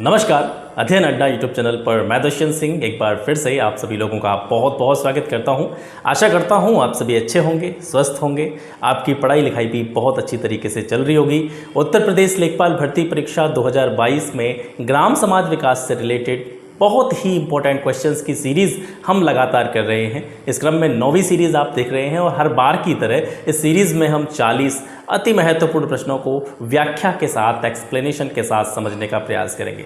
नमस्कार, अध्ययन अड्डा यूट्यूब चैनल पर मैं दुष्यंत सिंह एक बार फिर से आप सभी लोगों का बहुत बहुत स्वागत करता हूं। आशा करता हूं आप सभी अच्छे होंगे, स्वस्थ होंगे, आपकी पढ़ाई लिखाई भी बहुत अच्छी तरीके से चल रही होगी। उत्तर प्रदेश लेखपाल भर्ती परीक्षा 2022 में ग्राम समाज विकास से रिलेटेड बहुत ही इंपॉर्टेंट क्वेश्चंस की सीरीज़ हम लगातार कर रहे हैं। इस क्रम में 9वीं सीरीज़ आप देख रहे हैं और हर बार की तरह इस सीरीज़ में हम 40 अति महत्वपूर्ण प्रश्नों को व्याख्या के साथ, एक्सप्लेनेशन के साथ समझने का प्रयास करेंगे।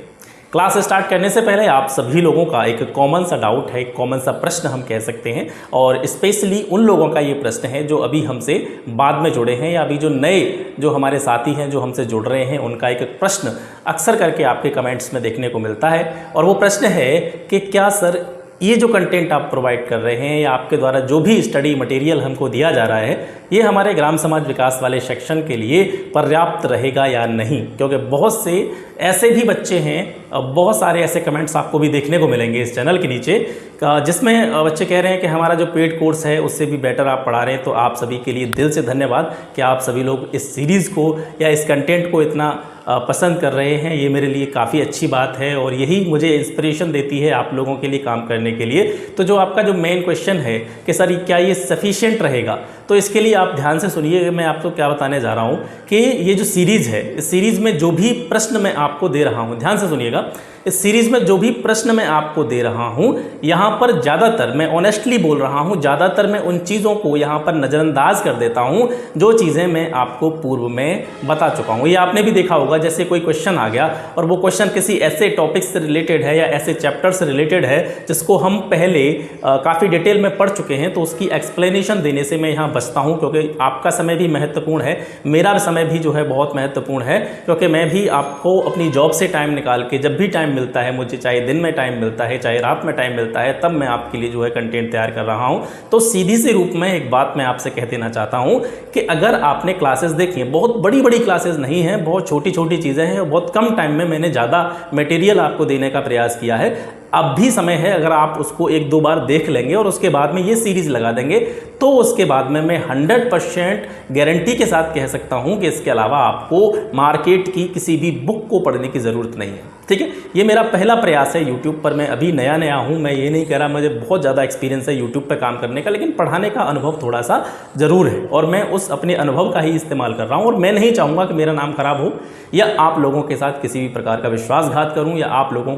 क्लास स्टार्ट करने से पहले आप सभी लोगों का एक कॉमन सा डाउट है, एक कॉमन सा प्रश्न हम कह सकते हैं, और स्पेशली उन लोगों का ये प्रश्न है जो अभी हमसे बाद में जुड़े हैं या अभी जो नए जो हमारे साथी हैं जो हमसे जुड़ रहे हैं, उनका एक प्रश्न अक्सर करके आपके कमेंट्स में देखने को मिलता है। और वो प्रश्न है कि क्या सर ये जो कंटेंट आप प्रोवाइड कर रहे हैं या आपके द्वारा जो भी स्टडी मटेरियल हमको दिया जा रहा है, ये हमारे ग्राम समाज विकास वाले सेक्शन के लिए पर्याप्त रहेगा या नहीं। क्योंकि बहुत से ऐसे भी बच्चे हैं, बहुत सारे ऐसे कमेंट्स आपको भी देखने को मिलेंगे इस चैनल के नीचे, जिसमें बच्चे कह रहे हैं कि हमारा जो पेड कोर्स है उससे भी बेटर आप पढ़ा रहे हैं। तो आप सभी के लिए दिल से धन्यवाद कि आप सभी लोग इस सीरीज़ को या इस कंटेंट को इतना पसंद कर रहे हैं। ये मेरे लिए काफ़ी अच्छी बात है और यही मुझे इंस्पिरेशन देती है आप लोगों के लिए काम करने के लिए। तो जो आपका जो मेन क्वेश्चन है कि सर क्या ये सफिशिएंट रहेगा, तो इसके लिए आप ध्यान से सुनिए। मैं आपको क्या बताने जा रहा हूँ कि ये जो सीरीज़ है, इस सीरीज़ में जो भी प्रश्न मैं आपको दे रहा हूँ, ध्यान से सुनिएगा, इस सीरीज़ में जो भी प्रश्न मैं आपको दे रहा हूँ, यहाँ पर ज़्यादातर, मैं ऑनेस्टली बोल रहा हूँ, ज़्यादातर मैं उन चीज़ों को यहाँ पर नज़रअंदाज कर देता हूँ जो चीज़ें मैं आपको पूर्व में बता चुका हूँ। ये आपने भी देखा होगा, जैसे कोई क्वेश्चन आ गया और वो क्वेश्चन किसी ऐसे टॉपिक से रिलेटेड है या ऐसे चैप्टर से रिलेटेड है जिसको हम पहले काफ़ी डिटेल में पढ़ चुके हैं, तो उसकी एक्सप्लेनेशन देने से मैं यहाँ बचता हूँ। क्योंकि आपका समय भी महत्वपूर्ण है, मेरा समय भी जो है बहुत महत्वपूर्ण है, क्योंकि मैं भी आपको अपनी जॉब से टाइम निकाल के, जब भी टाइम मिलता है मुझे, चाहे दिन में टाइम मिलता है चाहे रात में टाइम मिलता है, तब मैं आपके लिए जो है कंटेंट तैयार कर रहा हूं। तो सीधी सी रूप में एक बात मैं आपसे कह देना चाहता हूं कि अगर आपने क्लासेस देखी हैं, बहुत बड़ी बड़ी क्लासेस नहीं हैं, बहुत छोटी छोटी चीज़ें हैं, बहुत कम टाइम में मैंने ज़्यादा मटेरियल आपको देने का प्रयास किया है। अब भी समय है, अगर आप उसको एक दो बार देख लेंगे और उसके बाद में ये सीरीज़ लगा देंगे, तो उसके बाद में मैं 100% गारंटी के साथ कह सकता हूं कि इसके अलावा आपको मार्केट की किसी भी बुक को पढ़ने की ज़रूरत नहीं है। ठीक है, ये मेरा पहला प्रयास है यूट्यूब पर। मैं अभी नया नया हूं, मैं ये नहीं कह रहा मुझे बहुत ज़्यादा एक्सपीरियंस है यूट्यूब पर काम करने का, लेकिन पढ़ाने का अनुभव थोड़ा सा ज़रूर है और मैं उस अपने अनुभव का ही इस्तेमाल कर रहा हूँ। और मैं नहीं चाहूँगा कि मेरा नाम खराब हो या आप लोगों के साथ किसी भी प्रकार का विश्वासघात करूँ या आप लोगों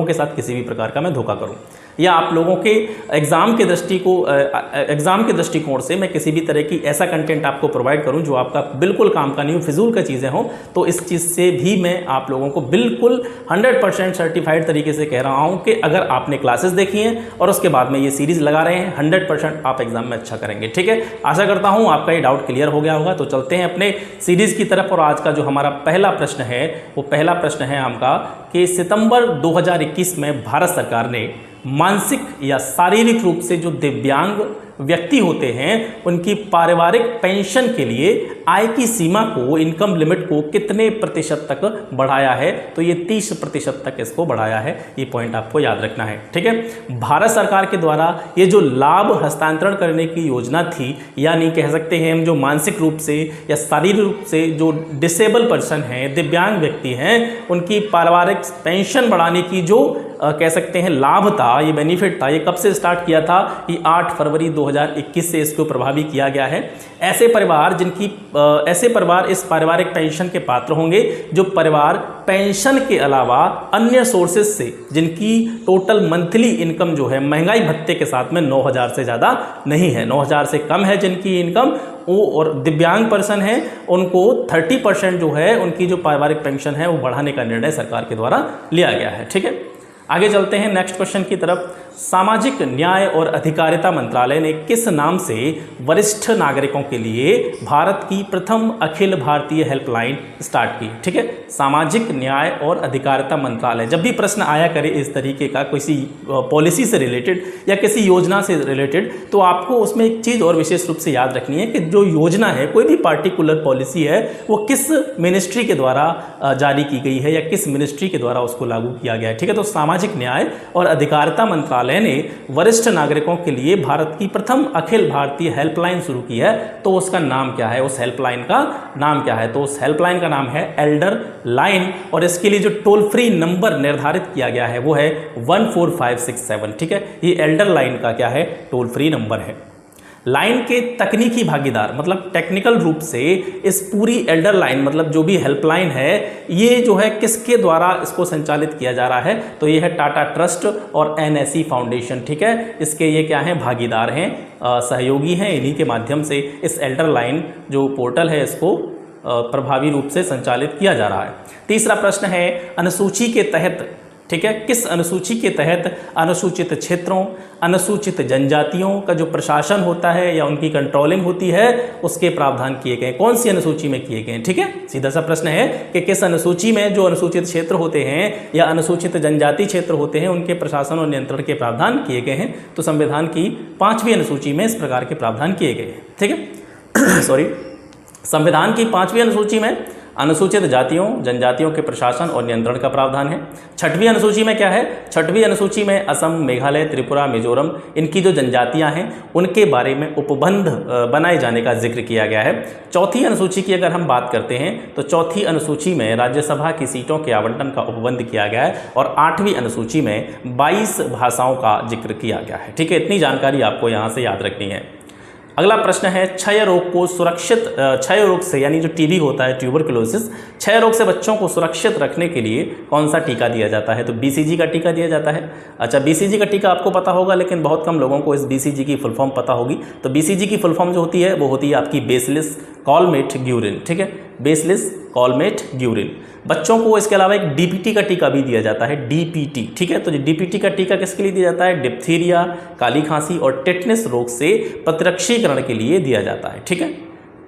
के साथ किसी भी प्रकार का मैं धोखा करूं, या आप लोगों के एग्ज़ाम के दृष्टिकोण से मैं किसी भी तरह की ऐसा कंटेंट आपको प्रोवाइड करूं जो आपका बिल्कुल काम का नहीं हो, फिजूल का चीज़ें हों। तो इस चीज़ से भी मैं आप लोगों को बिल्कुल 100% सर्टिफाइड तरीके से कह रहा हूं कि अगर आपने क्लासेस देखी हैं और उसके बाद में ये सीरीज़ लगा रहे हैं, 100% आप एग्जाम में अच्छा करेंगे। ठीक है, आशा करता हूँ आपका ये डाउट क्लियर हो गया होगा। तो चलते हैं अपने सीरीज़ की तरफ। और आज का जो हमारा पहला प्रश्न है, वो पहला प्रश्न है आपका कि सितंबर 2021 में भारत सरकार ने मानसिक या शारीरिक रूप से जो दिव्यांग व्यक्ति होते हैं उनकी पारिवारिक पेंशन के लिए आय की सीमा को, इनकम लिमिट को कितने प्रतिशत तक बढ़ाया है? तो ये 30% तक इसको बढ़ाया है। ये पॉइंट आपको याद रखना है। ठीक है, भारत सरकार के द्वारा ये जो लाभ हस्तांतरण करने की योजना थी, यानी कह सकते हैं हम जो मानसिक रूप से या शारीरिक रूप से जो डिसेबल पर्सन हैं, दिव्यांग व्यक्ति हैं, उनकी पारिवारिक पेंशन बढ़ाने की जो कह सकते हैं लाभ था, ये बेनिफिट था, ये कब से स्टार्ट किया था? ये 8 फरवरी 2021 से इसको प्रभावी किया गया है। ऐसे परिवार इस पारिवारिक पेंशन के पात्र होंगे जो परिवार पेंशन के अलावा अन्य सोर्सेज से, जिनकी टोटल मंथली इनकम जो है महंगाई भत्ते के साथ में 9,000 से ज़्यादा नहीं है, 9,000 से कम है जिनकी इनकम वो, और दिव्यांग पर्सन है उनको 30% जो है उनकी जो पारिवारिक पेंशन है वो बढ़ाने का निर्णय सरकार के द्वारा लिया गया है। ठीक है, आगे चलते हैं नेक्स्ट क्वेश्चन की तरफ। सामाजिक न्याय और अधिकारिता मंत्रालय ने किस नाम से वरिष्ठ नागरिकों के लिए भारत की प्रथम अखिल भारतीय हेल्पलाइन स्टार्ट की? ठीक है, सामाजिक न्याय और अधिकारिता मंत्रालय। जब भी प्रश्न आया करे इस तरीके का किसी पॉलिसी से रिलेटेड या किसी योजना से रिलेटेड, तो आपको उसमें एक चीज़ और विशेष रूप से याद रखनी है कि जो योजना है, कोई भी पार्टिकुलर पॉलिसी है, वो किस मिनिस्ट्री के द्वारा जारी की गई है या किस मिनिस्ट्री के द्वारा उसको लागू किया गया है। ठीक है, तो सामाजिक न्याय और अधिकारिता मंत्रालय मंत्रालय ने वरिष्ठ नागरिकों के लिए भारत की प्रथम अखिल भारतीय हेल्पलाइन शुरू की है, तो उसका नाम क्या है, उस हेल्पलाइन का नाम क्या है? तो उस हेल्पलाइन का नाम है एल्डर लाइन, और इसके लिए जो टोल फ्री नंबर निर्धारित किया गया है वो है 14567। ठीक है, ये एल्डर लाइन का क्या है, टोल फ्री नंबर है। लाइन के तकनीकी भागीदार मतलब टेक्निकल रूप से इस पूरी एल्डर लाइन मतलब जो भी हेल्पलाइन है ये जो है किसके द्वारा इसको संचालित किया जा रहा है? तो ये है टाटा ट्रस्ट और एनएसई फाउंडेशन। ठीक है, इसके ये क्या हैं, भागीदार हैं, सहयोगी हैं। इन्हीं के माध्यम से इस एल्डर लाइन जो पोर्टल है इसको प्रभावी रूप से संचालित किया जा रहा है। तीसरा प्रश्न है अनुसूची के तहत, ठीक है, किस अनुसूची के तहत अनुसूचित क्षेत्रों, अनुसूचित जनजातियों का जो प्रशासन होता है या उनकी कंट्रोलिंग होती है उसके प्रावधान किए गए? कौन सी अनुसूची में किए गए? ठीक है, सीधा सा प्रश्न है कि किस अनुसूची में जो अनुसूचित क्षेत्र होते हैं या अनुसूचित जनजाति क्षेत्र होते हैं उनके प्रशासन और नियंत्रण के प्रावधान किए गए हैं? तो संविधान की 5वीं अनुसूची में इस प्रकार के प्रावधान किए गए हैं। ठीक है सॉरी, संविधान की 5वीं अनुसूची में अनुसूचित जातियों जनजातियों के प्रशासन और नियंत्रण का प्रावधान है। 6वीं अनुसूची में क्या है? 6वीं अनुसूची में असम, मेघालय, त्रिपुरा, मिजोरम इनकी जो जनजातियां हैं उनके बारे में उपबंध बनाए जाने का जिक्र किया गया है। 4थी अनुसूची की अगर हम बात करते हैं तो 4थी अनुसूची में राज्यसभा की सीटों के आवंटन का उपबंध किया गया है और 8वीं अनुसूची में 22 भाषाओं का जिक्र किया गया है। ठीक है, इतनी जानकारी आपको यहाँ से याद रखनी है। अगला प्रश्न है क्षय रोग को सुरक्षित, क्षय रोग से यानी जो टीबी होता है ट्यूबरकुलोसिस, क्षय रोग से बच्चों को सुरक्षित रखने के लिए कौन सा टीका दिया जाता है? तो बीसीजी का टीका दिया जाता है। अच्छा, बीसीजी का टीका आपको पता होगा लेकिन बहुत कम लोगों को इस बीसीजी की फुल फॉर्म पता होगी। तो बीसीजी की फुल फॉर्म जो होती है वो होती है आपकी बेसिलस कॉलमेट ग्यूरिन। ठीक है, बेसिलस कॉलमेट ग्यूरिन। बच्चों को इसके अलावा एक डीपीटी का टीका भी दिया जाता है, डीपीटी। ठीक है, तो डीपीटी का टीका किसके लिए दिया जाता है? डिप्थीरिया, काली खांसी और टेटनस रोग से प्रतिरक्षीकरण के लिए दिया जाता है। ठीक है,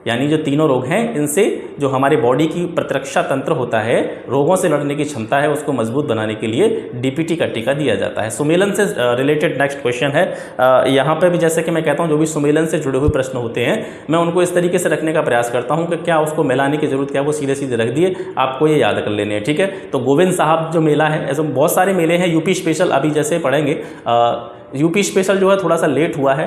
यानी जो तीनों रोग हैं इनसे जो हमारे बॉडी की प्रतिरक्षा तंत्र होता है, रोगों से लड़ने की क्षमता है, उसको मजबूत बनाने के लिए डीपीटी का टीका दिया जाता है। सुमेलन से रिलेटेड नेक्स्ट क्वेश्चन है। यहाँ पे भी जैसे कि मैं कहता हूँ जो भी सुमेलन से जुड़े हुए प्रश्न होते हैं मैं उनको इस तरीके से रखने का प्रयास करता हूँ कि क्या उसको मिलाने की जरूरत क्या है, वो सीधे सीधे रख दिए, आपको ये याद कर लेने हैं। ठीक है, तो गोविंद साहब जो मेला है, ऐसे बहुत सारे मेले हैं। यूपी स्पेशल अभी जैसे पढ़ेंगे, यूपी स्पेशल जो है थोड़ा सा लेट हुआ है,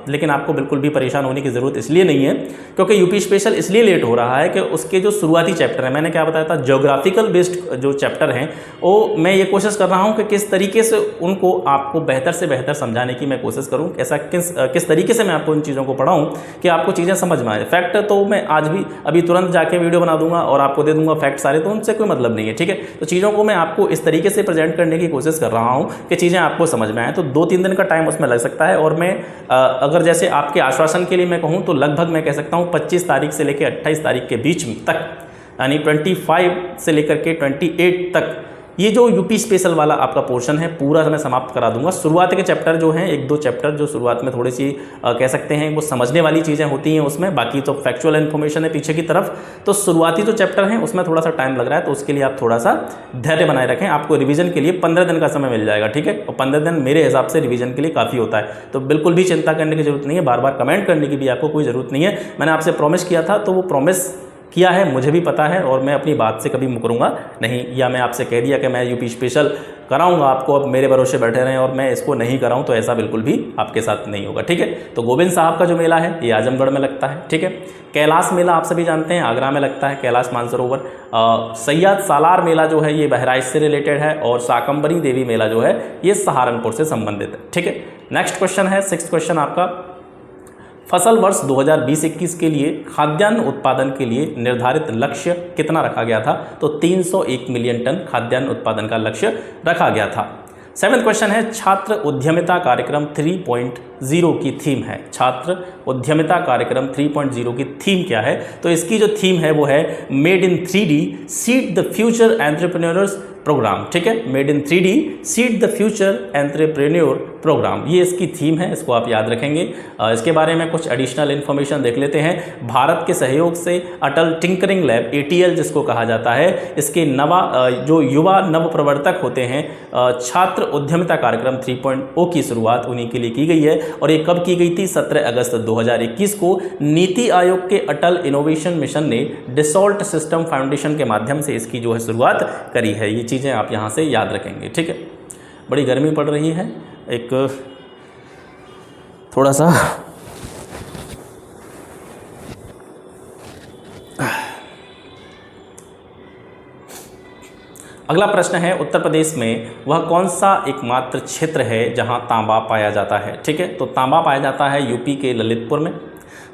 लेकिन आपको बिल्कुल भी परेशान होने की ज़रूरत इसलिए नहीं है क्योंकि यूपी स्पेशल इसलिए लेट हो रहा है कि उसके जो शुरुआती चैप्टर है, मैंने क्या बताया था, ज्योग्राफिकल बेस्ड जो चैप्टर हैं वो मैं ये कोशिश कर रहा हूँ कि किस तरीके से उनको आपको बेहतर से बेहतर समझाने की मैं कोशिश करूँ। ऐसा किस तरीके से मैं आपको इन चीज़ों को पढ़ाऊँ कि आपको चीज़ें समझ में आए। फैक्ट तो मैं आज भी अभी तुरंत जाके वीडियो बना दूंगा और आपको दे दूंगा फैक्ट सारे, तो उनसे कोई मतलब नहीं है। ठीक है, तो चीज़ों को मैं आपको इस तरीके से प्रेजेंट करने की कोशिश कर रहा हूँ कि चीज़ें आपको समझ में आए। तो 2-3 दिन का टाइम उसमें लग सकता है और मैं अगर जैसे आपके आश्वासन के लिए मैं कहूँ तो लगभग मैं कह सकता हूँ 25 तारीख से लेकर 28 तारीख के बीच तक, यानी 25 से लेकर के 28 तक ये जो यूपी स्पेशल वाला आपका पोर्शन है पूरा मैं समाप्त करा दूंगा। शुरुआत के चैप्टर जो हैं 1-2 चैप्टर जो शुरुआत में थोड़ी सी कह सकते हैं वो समझने वाली चीज़ें होती हैं उसमें, बाकी तो फैक्चुअल इन्फॉर्मेशन है पीछे की तरफ। तो शुरुआती जो चैप्टर हैं उसमें थोड़ा सा टाइम लग रहा है, तो उसके लिए आप थोड़ा सा धैर्य बनाए रखें। आपको रिवीजन के लिए 15 दिन का समय मिल जाएगा। ठीक है, और 15 दिन मेरे हिसाब से रिवीजन के लिए काफ़ी होता है, तो बिल्कुल भी चिंता करने की जरूरत नहीं है, बार बार कमेंट करने की भी आपको कोई ज़रूरत नहीं है। मैंने आपसे प्रॉमिस किया था तो वो प्रॉमिस किया है, मुझे भी पता है और मैं अपनी बात से कभी मुकरूंगा नहीं, या मैं आपसे कह दिया कि मैं यूपी स्पेशल कराऊंगा आपको, अब मेरे भरोसे बैठे रहें और मैं इसको नहीं कराऊं, तो ऐसा बिल्कुल भी आपके साथ नहीं होगा। ठीक है, तो गोविंद साहब का जो मेला है ये आजमगढ़ में लगता है। ठीक है, कैलाश मेला आप सभी जानते हैं आगरा में लगता है, कैलाश मानसरोवर। सैयद सालार मेला जो है ये बहराइच से रिलेटेड है और शाकंबरी देवी मेला जो है ये सहारनपुर से संबंधित है। ठीक है, नेक्स्ट क्वेश्चन है 6th क्वेश्चन आपका, फसल वर्ष 2020-21 के लिए खाद्यान्न उत्पादन के लिए निर्धारित लक्ष्य कितना रखा गया था? तो 301 मिलियन टन खाद्यान्न उत्पादन का लक्ष्य रखा गया था। 7th क्वेश्चन है छात्र उद्यमिता कार्यक्रम 3.0 की थीम है। छात्र उद्यमिता कार्यक्रम 3.0 की थीम क्या है? तो इसकी जो थीम है वो है made in 3D seed the future entrepreneurs program. ठीक है, made in 3D seed the future entrepreneur program, ये इसकी थीम है, इसको आप याद रखेंगे। इसके बारे में कुछ एडिशनल इन्फॉर्मेशन देख लेते हैं। भारत के सहयोग से अटल टिंकरिंग लैब ATL जिसको कहा जाता है, इसके जो युवा नव प्रवर्तक होते हैं, छात्र उद्यमिता कार्यक्रम 3.0 की शुरुआत उन्हीं के लिए की गई है। और ये कब की गई थी? 17 अगस्त 2021 को नीति आयोग के अटल इनोवेशन मिशन ने डिसॉल्ट सिस्टम फाउंडेशन के माध्यम से इसकी जो है शुरुआत करी है। ये चीज़ें आप यहाँ से याद रखेंगे। ठीक है, बड़ी गर्मी पड़ रही है, एक थोड़ा सा अगला प्रश्न है, उत्तर प्रदेश में वह कौन सा एकमात्र क्षेत्र है जहां तांबा पाया जाता है। ठीक है, तो तांबा पाया जाता है यूपी के ललितपुर में।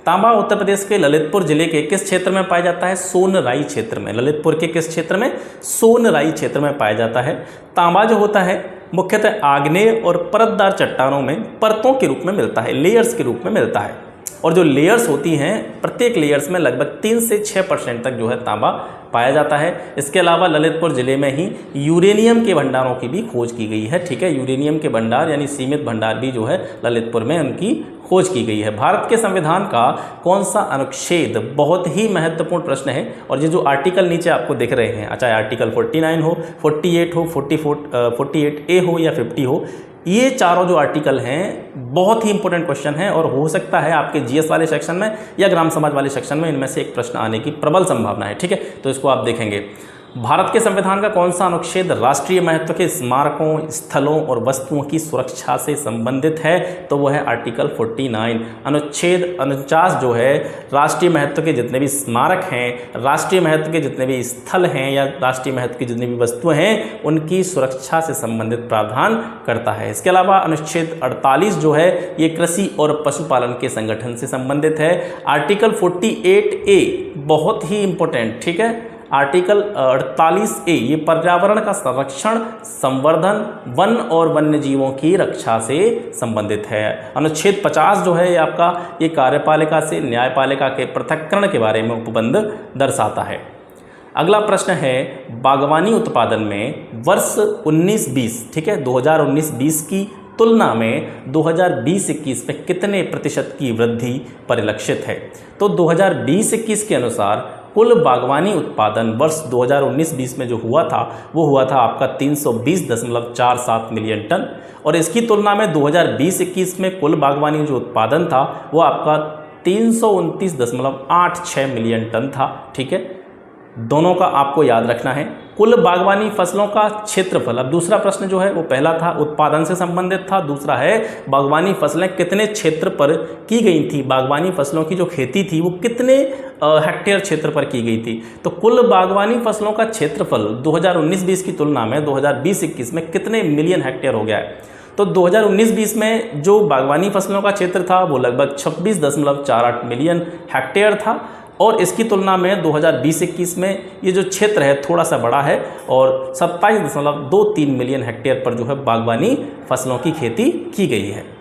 तांबा उत्तर प्रदेश के ललितपुर जिले के किस क्षेत्र में पाया जाता है? सोनराई क्षेत्र में। ललितपुर के किस क्षेत्र में? सोनराई क्षेत्र में पाया जाता है। तांबा जो होता है मुख्यतः आग्नेय और परतदार चट्टानों में परतों के रूप में मिलता है, लेयर्स के रूप में मिलता है। और जो लेयर्स होती हैं, प्रत्येक लेयर्स में लगभग 3 से 6% तक जो है तांबा पाया जाता है। इसके अलावा ललितपुर जिले में ही यूरेनियम के भंडारों की भी खोज की गई है। ठीक है, यूरेनियम के भंडार यानी सीमित भंडार भी जो है ललितपुर में उनकी खोज की गई है। भारत के संविधान का कौन सा अनुच्छेद, बहुत ही महत्वपूर्ण प्रश्न है, और ये जो आर्टिकल नीचे आपको दिख रहे हैं, चाहे आर्टिकल 49 हो, 48 हो, 48A हो या 50 हो, ये चारों जो आर्टिकल हैं बहुत ही इंपॉर्टेंट क्वेश्चन है और हो सकता है आपके जीएस वाले सेक्शन में या ग्राम समाज वाले सेक्शन में इनमें से एक प्रश्न आने की प्रबल संभावना है। ठीक है, तो इसको आप देखेंगे। भारत के संविधान का कौन सा अनुच्छेद राष्ट्रीय महत्व के स्मारकों, स्थलों और वस्तुओं की सुरक्षा से संबंधित है? तो वो है आर्टिकल 49। अनुच्छेद 49 जो है राष्ट्रीय महत्व के जितने भी स्मारक हैं, राष्ट्रीय महत्व के जितने भी स्थल हैं या राष्ट्रीय महत्व की जितनी भी वस्तुएं हैं, उनकी सुरक्षा से संबंधित प्रावधान करता है। इसके अलावा अनुच्छेद 48 जो है ये कृषि और पशुपालन के संगठन से संबंधित है। आर्टिकल 48A बहुत ही इंपॉर्टेंट, ठीक है, आर्टिकल 48A ये पर्यावरण का संरक्षण, संवर्धन, वन और वन्य जीवों की रक्षा से संबंधित है। अनुच्छेद 50 जो है ये आपका ये कार्यपालिका से न्यायपालिका के पृथक्करण के बारे में उपबंध दर्शाता है। अगला प्रश्न है, बागवानी उत्पादन में वर्ष 19-20, ठीक है, 2019-20 की तुलना में 2020-21 में कितने प्रतिशत की वृद्धि परिलक्षित है? तो 2020-21 के अनुसार कुल बागवानी उत्पादन वर्ष 2019-20 में जो हुआ था वो हुआ था आपका 320.47 मिलियन टन, और इसकी तुलना में 2020-21 में कुल बागवानी जो उत्पादन था वो आपका 329.86 मिलियन टन था। ठीक है, दोनों का आपको याद रखना है। कुल बागवानी फसलों का क्षेत्रफल, अब दूसरा प्रश्न जो है वो पहला था उत्पादन से संबंधित था, दूसरा है बागवानी फसलें कितने क्षेत्र पर की गई थी, बागवानी फसलों की जो खेती थी वो कितने हेक्टेयर क्षेत्र पर की गई थी। तो कुल बागवानी फसलों का क्षेत्रफल 2019-20 की तुलना में 2020-21 में कितने मिलियन हेक्टेयर हो गया है? तो 2019-20 में जो बागवानी फसलों का क्षेत्र था वो लगभग 26.48 मिलियन हेक्टेयर था, और इसकी तुलना में 2020-21 में ये जो क्षेत्र है थोड़ा सा बड़ा है और 27.23 मिलियन हेक्टेयर पर जो है बागवानी फसलों की खेती की गई है।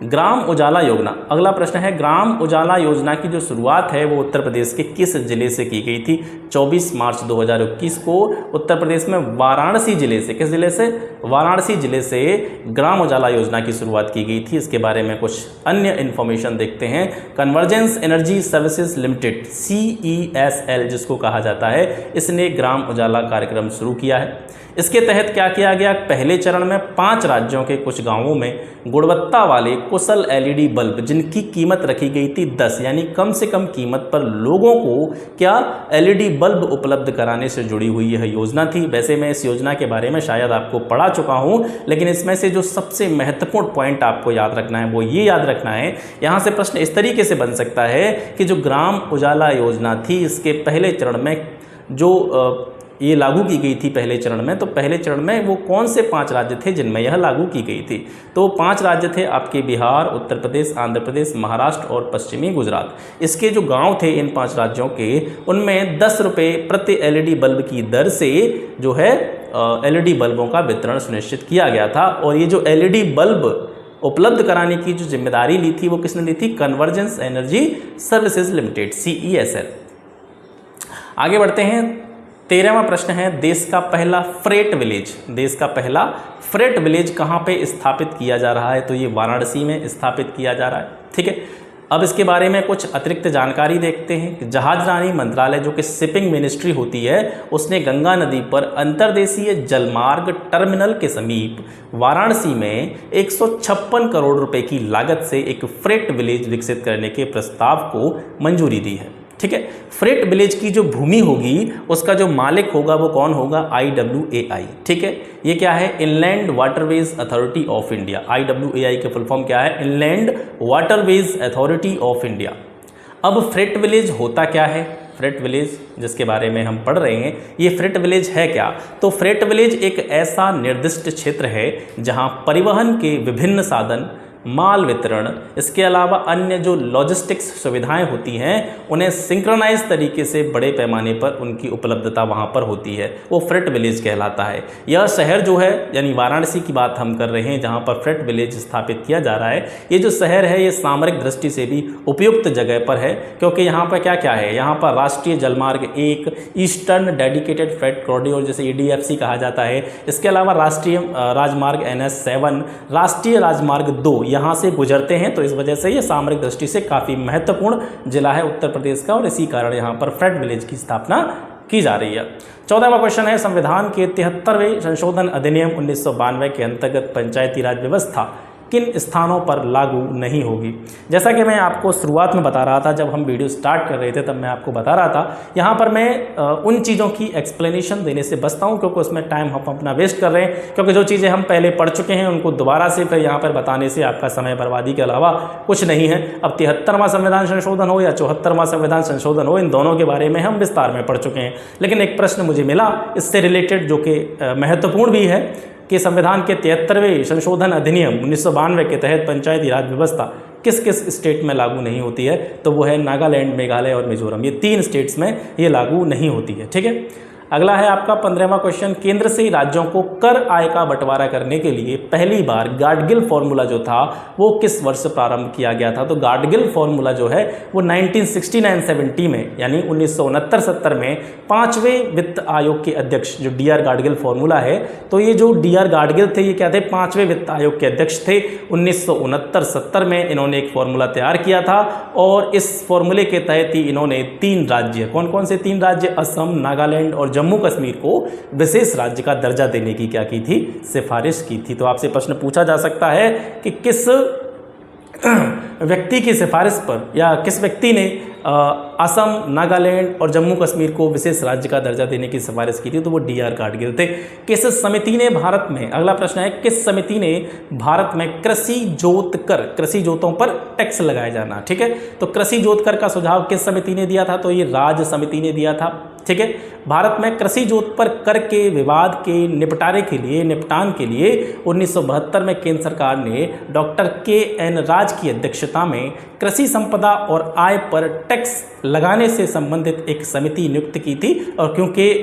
ग्राम उजाला योजना, अगला प्रश्न है, ग्राम उजाला योजना की जो शुरुआत है वो उत्तर प्रदेश के किस जिले से की गई थी? 24 मार्च 2021 को उत्तर प्रदेश में वाराणसी जिले से, किस जिले से? वाराणसी जिले से ग्राम उजाला योजना की शुरुआत की गई थी। इसके बारे में कुछ अन्य इन्फॉर्मेशन देखते हैं। Convergence energy services limited, CESL जिसको कहा जाता है, इसने ग्राम उजाला कार्यक्रम शुरू किया है। इसके तहत क्या किया गया? पहले चरण में 5 राज्यों के कुछ गांवों में गुणवत्ता वाले कुशल LED बल्ब जिनकी कीमत रखी गई थी 10, यानी कम से कम कीमत पर लोगों को क्या LED बल्ब उपलब्ध कराने से जुड़ी हुई यह योजना थी। वैसे मैं इस योजना के बारे में शायद आपको पढ़ा चुका हूं, लेकिन इसमें से जो सबसे महत्वपूर्ण पॉइंट आपको याद रखना है वो ये याद रखना है, यहाँ से प्रश्न इस तरीके से बन सकता है कि जो ग्राम उजाला योजना थी इसके पहले चरण में जो ये लागू की गई थी पहले चरण में, तो पहले चरण में वो कौन से 5 राज्य थे जिनमें यह लागू की गई थी? तो 5 राज्य थे आपके बिहार, उत्तर प्रदेश, आंध्र प्रदेश, महाराष्ट्र और पश्चिमी गुजरात। इसके जो गांव थे इन 5 राज्यों के, उनमें 10 रुपये प्रति LED बल्ब की दर से जो है LED बल्बों का वितरण सुनिश्चित किया गया था। और ये जो LED बल्ब उपलब्ध कराने की जो जिम्मेदारी ली थी वो किसने ली थी? Convergence energy services limited, CESL। आगे बढ़ते हैं। 13वां प्रश्न है, देश का पहला फ्रेट विलेज, देश का पहला फ्रेट विलेज कहाँ पे स्थापित किया जा रहा है? तो ये वाराणसी में स्थापित किया जा रहा है। ठीक है, अब इसके बारे में कुछ अतिरिक्त जानकारी देखते हैं कि जहाजरानी मंत्रालय जो कि शिपिंग मिनिस्ट्री होती है, उसने गंगा नदी पर अंतर्देशीय जलमार्ग टर्मिनल के समीप वाराणसी में 156 करोड़ रुपए की लागत से एक फ्रेट विलेज विकसित करने के प्रस्ताव को मंजूरी दी है। ठीक है। फ्रेट विलेज की जो भूमि होगी उसका जो मालिक होगा वो कौन होगा? IWAI, ठीक है। ये क्या है? Inland waterways authority of India. IWAI के फुल फॉर्म क्या है? Inland waterways authority of India. अब फ्रेट विलेज होता क्या है? फ्रेट विलेज जिसके बारे में हम पढ़ रहे हैं, ये फ्रेट विलेज है क्या? तो फ्रेट विलेज एक ऐसा निर्दिष्ट क्षेत्र है जहां परिवहन के विभिन्न साधन, माल वितरण, इसके अलावा अन्य जो लॉजिस्टिक्स सुविधाएं होती हैं उन्हें सिंक्रोनाइज तरीके से बड़े पैमाने पर उनकी उपलब्धता वहां पर होती है, वो फ्रेट विलेज कहलाता है। यह शहर जो है, यानी वाराणसी की बात हम कर रहे हैं जहां पर फ्रेट विलेज स्थापित किया जा रहा है, ये जो शहर है ये सामरिक दृष्टि से भी उपयुक्त जगह पर है, क्योंकि यहाँ पर क्या क्या है? यहाँ पर राष्ट्रीय जलमार्ग 1, ईस्टर्न डेडिकेटेड फ्रेट कॉरिडोर जिसे EDFC कहा जाता है, इसके अलावा राष्ट्रीय राजमार्ग NH7, राष्ट्रीय राजमार्ग 2 यहाँ से गुजरते हैं। तो इस वजह से ये सामरिक दृष्टि से काफ़ी महत्वपूर्ण जिला है उत्तर प्रदेश का, और इसी कारण यहाँ पर फ्रेट विलेज की स्थापना की जा रही है। 14वां क्वेश्चन है, संविधान के 73वें संशोधन अधिनियम 1992 के अंतर्गत पंचायती राज व्यवस्था किन स्थानों पर लागू नहीं होगी? जैसा कि मैं आपको शुरुआत में बता रहा था, जब हम वीडियो स्टार्ट कर रहे थे तब मैं आपको बता रहा था, यहाँ पर मैं उन चीज़ों की एक्सप्लेनेशन देने से बचता हूँ क्योंकि उसमें टाइम हम अपना वेस्ट कर रहे हैं, क्योंकि जो चीज़ें हम पहले पढ़ चुके हैं उनको दोबारा से फिर यहाँ पर बताने से आपका समय बर्बादी के अलावा कुछ नहीं है। अब 73वां संविधान संशोधन हो या 74वां संविधान संशोधन हो, इन दोनों के बारे में हम विस्तार में पढ़ चुके हैं। लेकिन एक प्रश्न मुझे मिला इससे रिलेटेड जो कि महत्वपूर्ण भी है कि संविधान के 73वें संशोधन अधिनियम 1992 के तहत पंचायती राज व्यवस्था किस किस स्टेट में लागू नहीं होती है? तो वो है नागालैंड, मेघालय और मिजोरम। ये 3 स्टेट्स में ये लागू नहीं होती है, ठीक है। अगला है आपका 15वां क्वेश्चन, केंद्र से राज्यों को कर आय का बंटवारा करने के लिए पहली बार गाडगिल फॉर्मूला जो था वो किस वर्ष प्रारंभ किया गया था? तो गाडगिल फॉर्मूला जो है वो 1969-70 में, यानी 1969-70 में 5वें वित्त आयोग के अध्यक्ष जो DR गाडगिल फॉर्मूला है, तो ये जो DR गाडगिल थे ये क्या थे? 5वें वित्त आयोग के अध्यक्ष थे। 1969-70 में इन्होंने एक फॉर्मूला तैयार किया था, और इस फॉर्मूले के तहत ही इन्होंने 3 राज्य, कौन कौन से 3 राज्य? असम, नागालैंड और जम्मू कश्मीर को विशेष राज्य का दर्जा देने की क्या की थी? सिफारिश की थी। तो आपसे प्रश्न पूछा जा सकता है कि किस व्यक्ति की सिफारिश पर या किस व्यक्ति ने असम, नागालैंड और जम्मू कश्मीर को विशेष राज्य का दर्जा देने की सिफारिश की थी? तो वो DR गाडगिल थे। किस समिति ने भारत में, अगला प्रश्न है, किस समिति ने भारत में कृषि जोत कर, कृषि जोतों पर टैक्स लगाया जाना, ठीक है, तो कृषि जोत कर का सुझाव किस समिति ने दिया था? तो ये राज्य समिति ने दिया था, ठीक है। भारत में कृषि जोत पर कर के विवाद के निपटान के लिए 1972 में केंद्र सरकार ने डॉक्टर KN राज की अध्यक्षता में कृषि संपदा और आय पर टैक्स लगाने से संबंधित एक समिति नियुक्त की थी। और क्योंकि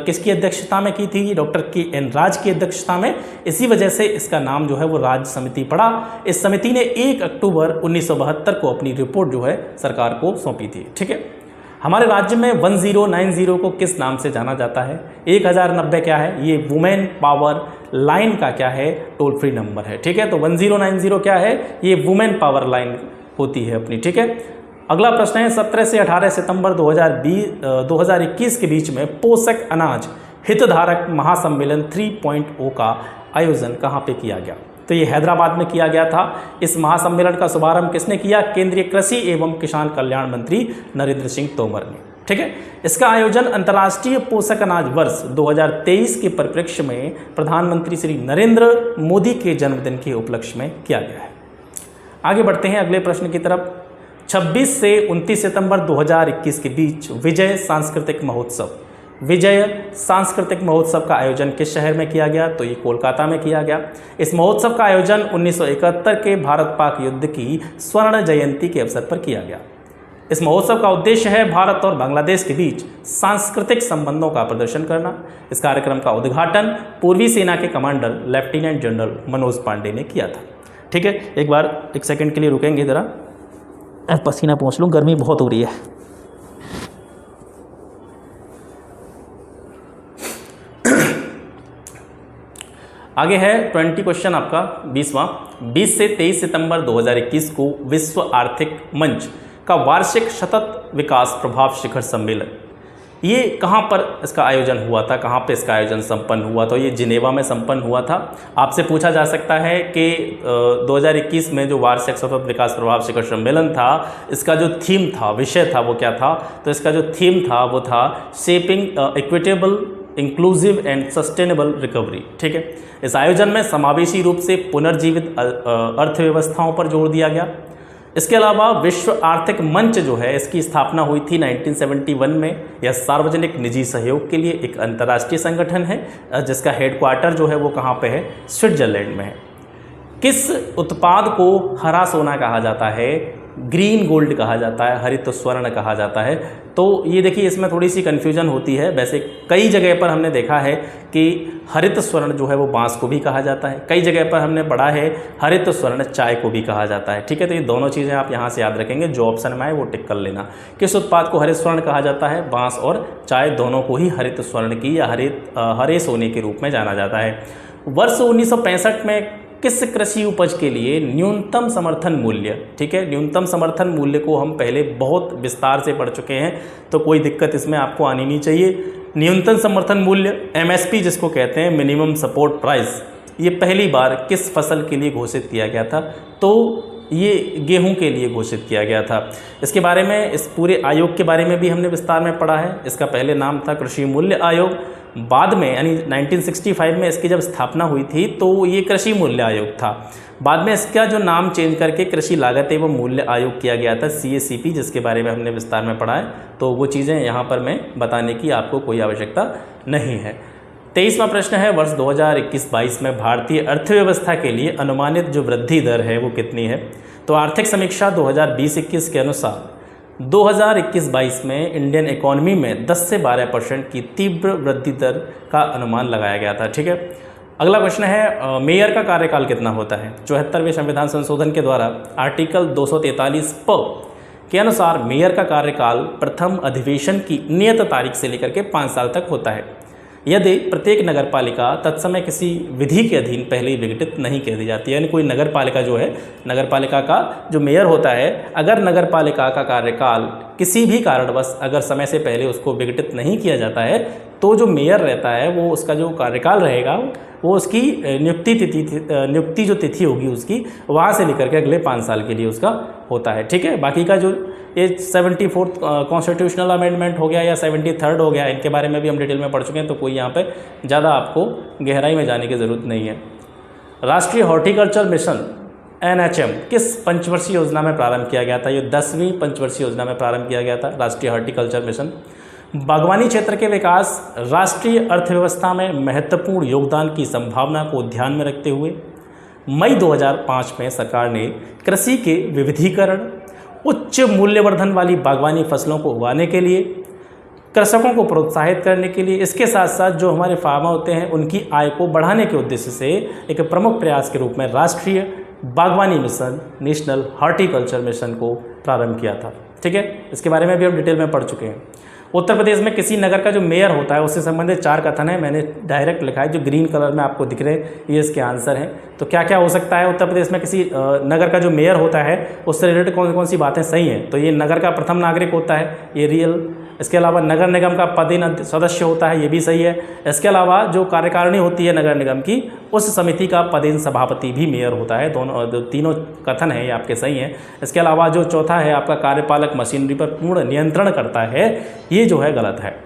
किसकी अध्यक्षता में की थी? डॉक्टर KN राज की अध्यक्षता में, इसी वजह से इसका नाम जो है वो राज्य समिति पड़ा। इस समिति ने 1 अक्टूबर 1972 को अपनी रिपोर्ट जो है सरकार को सौंपी थी, ठीक है। हमारे राज्य में 1090 को किस नाम से जाना जाता है? 1090 क्या है? ये वुमेन पावर लाइन का क्या है? टोल फ्री नंबर है, ठीक है। तो 1090 क्या है? ये वुमेन पावर लाइन होती है अपनी, ठीक है। अगला प्रश्न है, 17 से 18 सितंबर 2021 के बीच में पोषक अनाज हितधारक महासम्मेलन 3.0 का आयोजन कहाँ पे किया गया? तो ये हैदराबाद में किया गया था। इस महासम्मेलन का शुभारंभ किसने किया? केंद्रीय कृषि एवं किसान कल्याण मंत्री नरेंद्र सिंह तोमर ने, ठीक है। इसका आयोजन अंतर्राष्ट्रीय पोषक अनाज वर्ष 2023 के परिप्रेक्ष्य में प्रधानमंत्री श्री नरेंद्र मोदी के जन्मदिन के उपलक्ष्य में किया गया है। आगे बढ़ते हैं अगले प्रश्न की तरफ। 26 से 29 सितंबर 2021 के बीच विजय सांस्कृतिक महोत्सव का आयोजन किस शहर में किया गया? तो ये कोलकाता में किया गया। इस महोत्सव का आयोजन 1971 के भारत पाक युद्ध की स्वर्ण जयंती के अवसर पर किया गया। इस महोत्सव का उद्देश्य है भारत और बांग्लादेश के बीच सांस्कृतिक संबंधों का प्रदर्शन करना। इस कार्यक्रम का उद्घाटन पूर्वी सेना के commander lieutenant general Manoj Pande ने किया था, ठीक है। एक सेकंड के लिए रुकेंगे, जरा पसीना पहुँच लूँ, गर्मी बहुत हो रही है। आगे है 20 क्वेश्चन आपका 20वां। 20 से 23 सितंबर 2021 को विश्व आर्थिक मंच का वार्षिक सतत विकास प्रभाव शिखर सम्मेलन ये कहाँ पर इसका आयोजन हुआ था, कहाँ पे इसका आयोजन संपन्न हुआ? तो ये जिनेवा में संपन्न हुआ था। आपसे पूछा जा सकता है कि 2021 में जो वार्षिक सतत विकास प्रभाव शिखर सम्मेलन था, इसका जो थीम था, विषय था, वो क्या था? तो इसका जो थीम था वो था shaping equitable, inclusive and sustainable recovery. ठीक है, इस आयोजन में समावेशी रूप से पुनर्जीवित अर्थव्यवस्थाओं पर जोर दिया गया। इसके अलावा विश्व आर्थिक मंच जो है, इसकी स्थापना हुई थी 1971 में। यह सार्वजनिक निजी सहयोग के लिए एक अंतर्राष्ट्रीय संगठन है जिसका हेडक्वार्टर जो है वो कहाँ पे है? स्विट्जरलैंड में है। किस उत्पाद को हरा सोना कहा जाता है? ग्रीन गोल्ड कहा जाता है, हरित स्वर्ण कहा जाता है। तो ये देखिए, इसमें थोड़ी सी कन्फ्यूजन होती है। वैसे कई जगह पर हमने देखा है कि हरित स्वर्ण जो है वो बांस को भी कहा जाता है, कई जगह पर हमने पढ़ा है हरित स्वर्ण चाय को भी कहा जाता है। ठीक है, तो ये दोनों चीज़ें आप यहाँ से याद रखेंगे, जो ऑप्शन में आए वो टिक कर लेना। किस उत्पाद को हरित स्वर्ण कहा जाता है? बांस और चाय दोनों को ही हरित स्वर्ण की या हरे सोने के रूप में जाना जाता है। वर्ष 1965 में किस कृषि उपज के लिए न्यूनतम समर्थन मूल्य, ठीक है, न्यूनतम समर्थन मूल्य को हम पहले बहुत विस्तार से पढ़ चुके हैं, तो कोई दिक्कत इसमें आपको आनी नहीं चाहिए। न्यूनतम समर्थन मूल्य MSP जिसको कहते हैं, मिनिमम सपोर्ट प्राइस, ये पहली बार किस फसल के लिए घोषित किया गया था? तो ये गेहूं के लिए घोषित किया गया था। इसके बारे में, इस पूरे आयोग के बारे में भी हमने विस्तार में पढ़ा है। इसका पहले नाम था कृषि मूल्य आयोग, बाद में यानी 1965 में इसकी जब स्थापना हुई थी तो ये कृषि मूल्य आयोग था। बाद में इसका जो नाम चेंज करके कृषि लागत एवं मूल्य आयोग किया गया था, CACP, जिसके बारे में हमने विस्तार में पढ़ा है। तो वो चीज़ें यहाँ पर मैं बताने की आपको कोई आवश्यकता नहीं है। 23वां प्रश्न है, वर्ष 2021-22 में भारतीय अर्थव्यवस्था के लिए अनुमानित जो वृद्धि दर है वो कितनी है? तो आर्थिक समीक्षा 2020-21 के अनुसार 2021-22 में इंडियन इकोनॉमी में 10 से 12% की तीव्र वृद्धि दर का अनुमान लगाया गया था। ठीक है, अगला प्रश्न है, मेयर का कार्यकाल कितना होता है? 74वें संविधान संशोधन के द्वारा आर्टिकल 243 के अनुसार मेयर का कार्यकाल प्रथम अधिवेशन की नियत तारीख से लेकर के 5 साल तक होता है, यदि प्रत्येक नगरपालिका तत्समय किसी विधि के अधीन पहले ही विघटित नहीं कर दी जाती है। यानी कोई नगरपालिका जो है, नगरपालिका का जो मेयर होता है, अगर नगरपालिका का कार्यकाल किसी भी कारणवश अगर समय से पहले उसको विघटित नहीं किया जाता है, तो जो मेयर रहता है वो उसका जो कार्यकाल रहेगा वो उसकी नियुक्ति जो तिथि होगी उसकी, वहाँ से लेकर के अगले 5 साल के लिए उसका होता है। ठीक है, बाकी का जो ये 74th कॉन्स्टिट्यूशनल अमेंडमेंट हो गया या 73rd हो गया, इनके बारे में भी हम डिटेल में पढ़ चुके हैं, तो कोई यहाँ पे ज़्यादा आपको गहराई में जाने की ज़रूरत नहीं है। राष्ट्रीय हॉर्टिकल्चर मिशन NHM किस पंचवर्षीय योजना में प्रारंभ किया गया था? ये 10वीं पंचवर्षीय योजना में प्रारंभ किया गया था, राष्ट्रीय हॉर्टिकल्चर मिशन। बागवानी क्षेत्र के विकास राष्ट्रीय अर्थव्यवस्था में महत्वपूर्ण योगदान की संभावना को ध्यान में रखते हुए मई 2005 में सरकार ने कृषि के विविधीकरण, उच्च मूल्यवर्धन वाली बागवानी फसलों को उगाने के लिए, कृषकों को प्रोत्साहित करने के लिए, इसके साथ साथ जो हमारे फार्मर होते हैं उनकी आय को बढ़ाने के उद्देश्य से एक प्रमुख प्रयास के रूप में राष्ट्रीय बागवानी मिशन, नेशनल हॉर्टिकल्चर मिशन को प्रारंभ किया था। ठीक है, इसके बारे में भी हम डिटेल में पढ़ चुके हैं। उत्तर प्रदेश में किसी नगर का जो मेयर होता है उससे संबंधित 4 कथन है, मैंने डायरेक्ट लिखा है, जो ग्रीन कलर में आपको दिख रहे हैं ये इसके आंसर हैं। तो क्या क्या हो सकता है उत्तर प्रदेश में किसी नगर का जो मेयर होता है उससे रिलेटेड कौन कौन सी बातें सही हैं? तो ये नगर का प्रथम नागरिक होता है, ये रियल। इसके अलावा नगर निगम का पदेन सदस्य होता है, ये भी सही है। इसके अलावा जो कार्यकारिणी होती है नगर निगम की, उस समिति का पदेन सभापति भी मेयर होता है। तीनों कथन है ये आपके सही हैं। इसके अलावा जो चौथा है आपका कार्यपालक मशीनरी पर पूर्ण नियंत्रण करता है, ये जो है गलत है।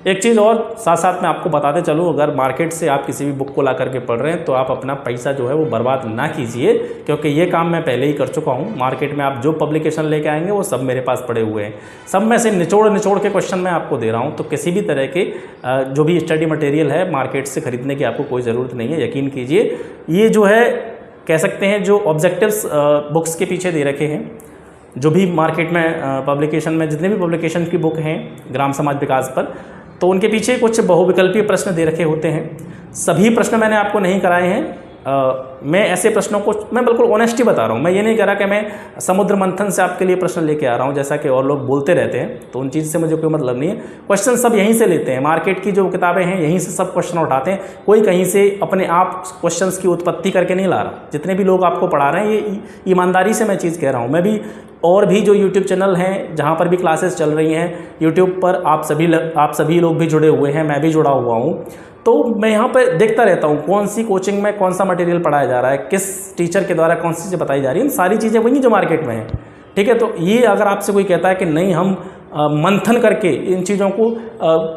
एक चीज़ और साथ साथ मैं आपको बताते चलूँ, अगर मार्केट से आप किसी भी बुक को ला करके पढ़ रहे हैं तो आप अपना पैसा जो है वो बर्बाद ना कीजिए, क्योंकि ये काम मैं पहले ही कर चुका हूँ। मार्केट में आप जो पब्लिकेशन लेके आएंगे वो सब मेरे पास पड़े हुए हैं, सब में से निचोड़ के क्वेश्चन मैं आपको दे रहा हूँ। तो किसी भी तरह के जो भी स्टडी मटेरियल है मार्केट से खरीदने की आपको कोई ज़रूरत नहीं है, यकीन कीजिए। ये जो है कह सकते हैं जो ऑब्जेक्टिव्स बुक्स के पीछे दे रखे हैं, जो भी मार्केट में पब्लिकेशन में जितने भी पब्लिकेशन की बुक हैं ग्राम समाज विकास पर, तो उनके पीछे कुछ बहुविकल्पीय प्रश्न दे रखे होते हैं। सभी प्रश्न मैंने आपको नहीं कराए हैं, मैं ऐसे प्रश्नों को मैं बिल्कुल ऑनेस्टी बता रहा हूँ। मैं ये नहीं कह रहा कि मैं समुद्र मंथन से आपके लिए प्रश्न लेके आ रहा हूँ जैसा कि और लोग बोलते रहते हैं, तो उन चीज़ से मुझे कोई मतलब नहीं है। क्वेश्चन सब यहीं से लेते हैं, मार्केट की जो किताबें हैं यहीं से सब क्वेश्चन उठाते हैं, कोई कहीं से अपने आप क्वेश्चंस की उत्पत्ति करके नहीं ला रहा। जितने भी लोग आपको पढ़ा रहे हैं ये ईमानदारी से मैं चीज़ कह रहा हूँ। मैं भी और भी जो यूट्यूब चैनल हैं जहाँ पर भी क्लासेस चल रही हैं यूट्यूब पर, आप सभी लोग भी जुड़े हुए हैं, मैं भी जुड़ा हुआ हूँ, तो मैं यहाँ पर देखता रहता हूँ कौन सी कोचिंग में कौन सा मटेरियल पढ़ाया जा रहा है, किस टीचर के द्वारा कौन सी चीज़ें बताई जा रही हैं, सारी चीज़ें वही जो मार्केट में हैं। ठीक है, तो ये अगर आपसे कोई कहता है कि नहीं हम मंथन करके इन चीज़ों को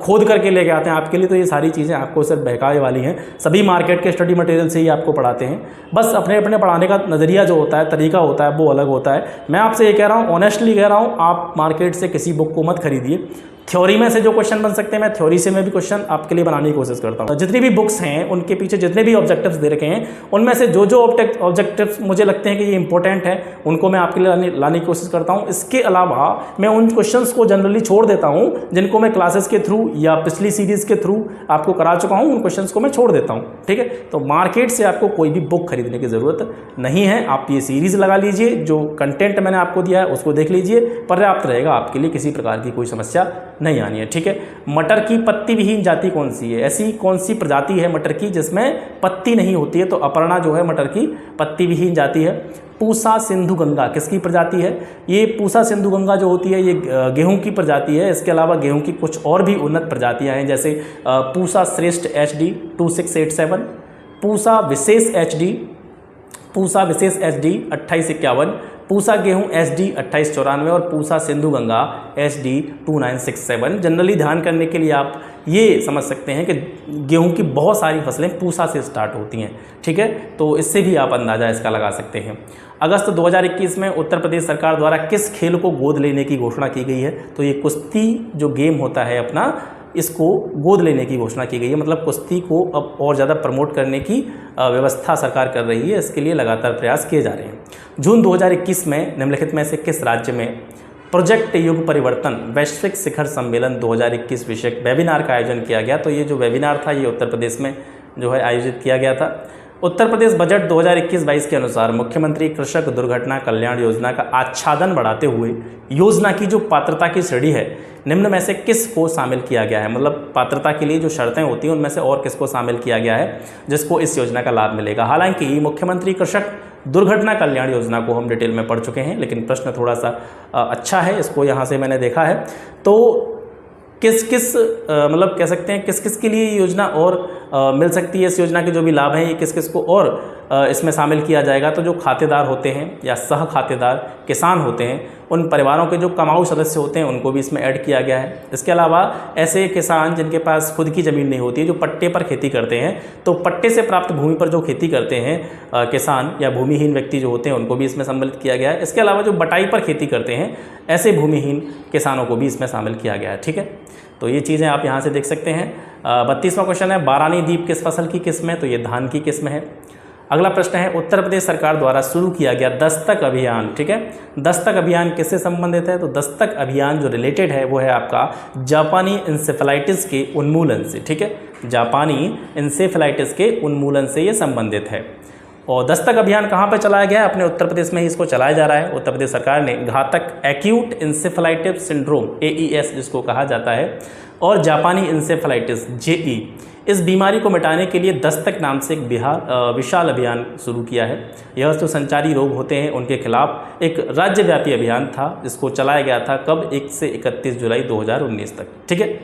खोद करके लेके आते हैं आपके लिए, तो ये सारी चीज़ें आपको सिर्फ बहकावे वाली हैं। सभी मार्केट के स्टडी मटेरियल से ही आपको पढ़ाते हैं, बस अपने अपने पढ़ाने का नज़रिया जो होता है, तरीका होता है, वो अलग होता है। मैं आपसे ये कह रहा हूँ, ऑनेस्टली कह रहा हूँ, आप मार्केट से किसी बुक को मत खरीदिए। थ्योरी में से जो क्वेश्चन बन सकते हैं, मैं थ्योरी से मैं भी क्वेश्चन आपके लिए बनाने की कोशिश करता हूँ। जितनी भी बुक्स हैं उनके पीछे जितने भी ऑब्जेक्टिव्स दे रखे हैं, उनमें से जो ऑब्जेक्टिव्स मुझे लगते हैं कि ये इंपॉर्टेंट है, उनको मैं आपके लिए लाने की कोशिश करता हूँ। इसके अलावा मैं उन क्वेश्चंस को जनरली छोड़ देता हूँ जिनको मैं क्लासेस के थ्रू या पिछली सीरीज़ के थ्रू आपको करा चुका हूँ, उन क्वेश्चंस को मैं छोड़ देता हूँ। ठीक है, तो मार्केट से आपको कोई भी बुक खरीदने की ज़रूरत नहीं है। आप ये सीरीज़ लगा लीजिए, जो कंटेंट मैंने आपको दिया है उसको देख लीजिए, पर्याप्त रहेगा आपके लिए, किसी प्रकार की कोई समस्या नहीं आनी है। ठीक है, मटर की पत्ती विहीन जाति कौन सी है? ऐसी कौन सी प्रजाति है मटर की जिसमें पत्ती नहीं होती है? तो अपर्णा जो है मटर की पत्ती विहीन जाति है। पूसा सिंधु गंगा किसकी प्रजाति है? ये पूसा सिंधु गंगा जो होती है ये गेहूं की प्रजाति है। इसके अलावा गेहूं की कुछ और भी उन्नत प्रजातियां हैं, जैसे पूसा श्रेष्ठ HD 2687, पूसा विशेष HD 2851, पूसा गेहूं SD 2894 और पूसा सिंधु गंगा SD 2967। जनरली ध्यान करने के लिए आप ये समझ सकते हैं कि गेहूं की बहुत सारी फसलें पूसा से स्टार्ट होती हैं। ठीक है, तो इससे भी आप अंदाज़ा इसका लगा सकते हैं। अगस्त 2021 में उत्तर प्रदेश सरकार द्वारा किस खेल को गोद लेने की घोषणा की गई है? तो ये कुश्ती जो गेम होता है अपना, इसको गोद लेने की घोषणा की गई है। मतलब कुश्ती को अब और ज़्यादा प्रमोट करने की व्यवस्था सरकार कर रही है, इसके लिए लगातार प्रयास किए जा रहे हैं। जून 2021 में निम्नलिखित में से किस राज्य में प्रोजेक्ट युग परिवर्तन वैश्विक शिखर सम्मेलन 2021 विषयक वेबिनार का आयोजन किया गया? तो ये जो वेबिनार था ये उत्तर प्रदेश में जो है आयोजित किया गया था। उत्तर प्रदेश बजट 2021-22 के अनुसार मुख्यमंत्री कृषक दुर्घटना कल्याण योजना का आच्छादन बढ़ाते हुए योजना की जो पात्रता की श्रेणी है, निम्न में से किस को शामिल किया गया है? मतलब पात्रता के लिए जो शर्तें होती हैं उनमें से और किसको शामिल किया गया है जिसको इस योजना का लाभ मिलेगा? हालांकि मुख्यमंत्री कृषक दुर्घटना कल्याण योजना को हम डिटेल में पढ़ चुके हैं, लेकिन प्रश्न थोड़ा सा अच्छा है, इसको यहाँ से मैंने देखा है। तो किस किस मतलब कह सकते हैं किस किस के लिए ये योजना और मिल सकती है? इस योजना के जो भी लाभ हैं ये किस किस को और इसमें शामिल किया जाएगा? तो जो खातेदार होते हैं या सह खातेदार किसान होते हैं, उन परिवारों के जो कमाऊ सदस्य होते हैं उनको भी इसमें ऐड किया गया है। इसके अलावा ऐसे किसान जिनके पास खुद की ज़मीन नहीं होती है, जो पट्टे पर खेती करते हैं, तो पट्टे से प्राप्त भूमि पर जो खेती करते हैं किसान या भूमिहीन व्यक्ति जो होते हैं उनको भी इसमें सम्मिलित किया गया है। इसके अलावा जो बटाई पर खेती करते हैं ऐसे भूमिहीन किसानों को भी इसमें शामिल किया गया है। ठीक है, तो ये चीज़ें आप यहाँ से देख सकते हैं। 32वां क्वेश्चन है, बारानी द्वीप किस फसल की किस्म है? तो ये धान की किस्म है। अगला प्रश्न है, उत्तर प्रदेश सरकार द्वारा शुरू किया गया दस्तक अभियान, ठीक है, दस्तक अभियान किससे संबंधित है? तो दस्तक अभियान जो रिलेटेड है वो है आपका जापानी इंसेफेलाइटिस के उन्मूलन से। ठीक है, जापानी इंसेफेलाइटिस के उन्मूलन से ये संबंधित है। और दस्तक अभियान कहाँ पर चलाया गया है? अपने उत्तर प्रदेश में ही इसको चलाया जा रहा है। उत्तर प्रदेश सरकार ने घातक एक्यूट इंसेफेलाइटिस सिंड्रोम AES जिसको कहा जाता है और जापानी इंसेफेलाइटिस JE, इस बीमारी को मिटाने के लिए दस्तक नाम से एक विशाल अभियान शुरू किया है। यह जो संचारी रोग होते हैं उनके खिलाफ एक राज्यव्यापी अभियान था, जिसको चलाया गया था कब? 1 से 31 जुलाई 2019 तक। ठीक है,